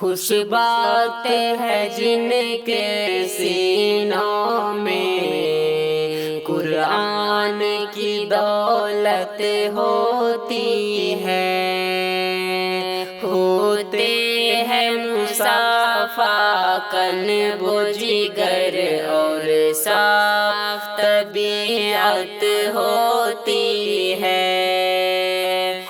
خوش بات ہے جن کے سینوں میں قرآن کی دولت ہوتی ہے، ہوتے ہیں مصافا قلب و جگر اور صاف طبیعت ہوتی ہے۔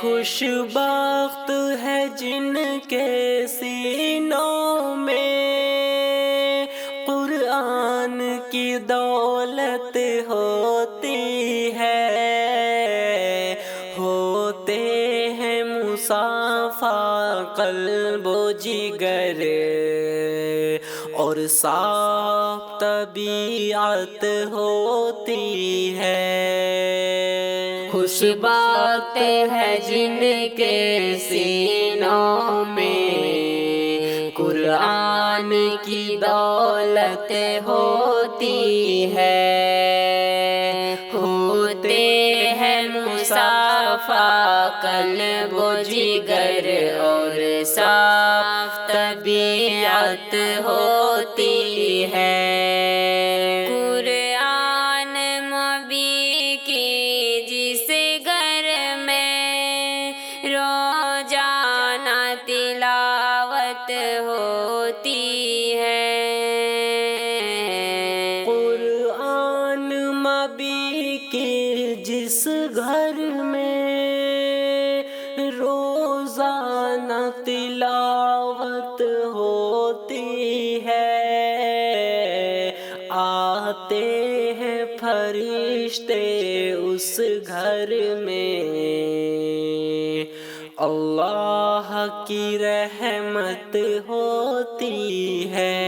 خوش بخت ہے جن کے سینوں میں قرآن کی دولت ہوتی ہے، ہوتے ہیں مصافا قلب و جگر اور صاف طبیعت ہوتی ہے۔ خوش بات ہے جن کے سینوں میں قرآن کی دولت ہوتی ہے، ہوتے ہیں مصافا قلب و جگر اور صاف طبیعت ہوتی ہے۔ قرآن مبین کی جس گھر میں روزانہ تلاوت ہوتی ہے، قرآن مبین کی جس گھر میں روزانہ تلاوت ہوتی ہے، آتے ہیں فرشتے اس گھر میں، اللہ کی رحمت ہوتی ہے۔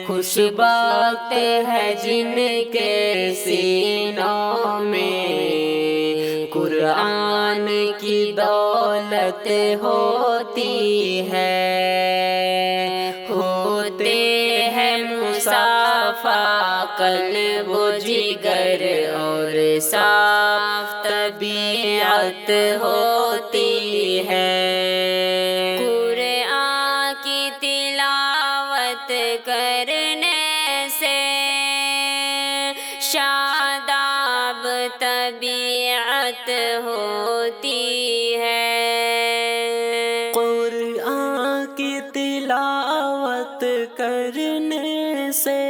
خوش بات ہے جن کے سینوں میں قرآن کی دولت ہوتی ہے، ہوتے ہیں مصافا قلب و جگر اور صاف طبیعت ہوتی ہے۔ قرآن کی تلاوت کرنے سے شاداب طبیعت ہوتی ہے، قرآن کی تلاوت کرنے سے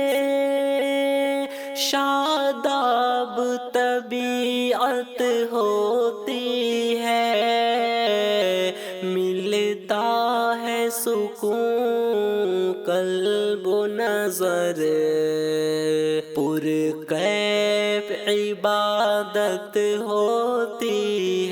شاداب طبیعت ہوتی ہے، ملتا ہے سکون قلب و نظر، پرکیف عبادت ہوتی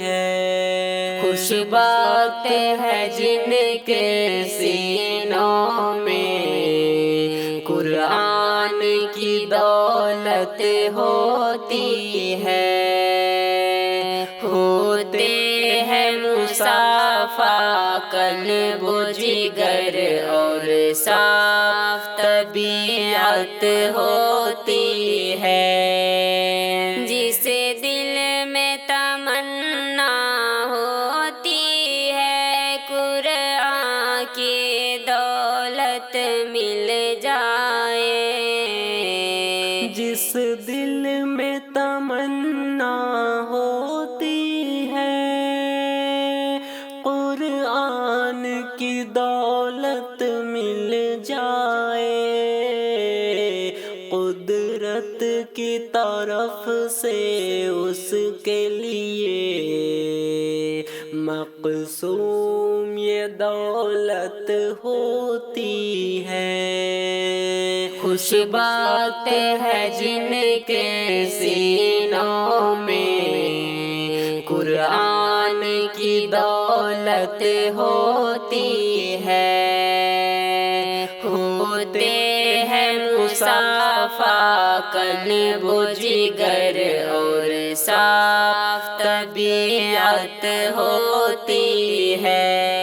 ہے۔ خوش بات ہے جن کے سینوں میں قرآن کی دولت ہوتی ہے، ہوتے ہیں مصافا قلب و جگر اور صاف طبیعت ہوتی ہے۔ جس دل میں تمنا ہوتی ہے قرآن کی دولت مل جائے، جس دل میں تمنا ہوتی ہے قرآن کی دولت مل جائے، قدرت کی طرف سے اس کے لیے مقسوم یہ دولت ہوتی ہے۔ خوش بات ہے جن کے سینوں میں قرآن کی دولت ہوتی ہے، ہوتے ہیں مصافا قلب و جگر اور صاف طبیعت ہوتی ہے۔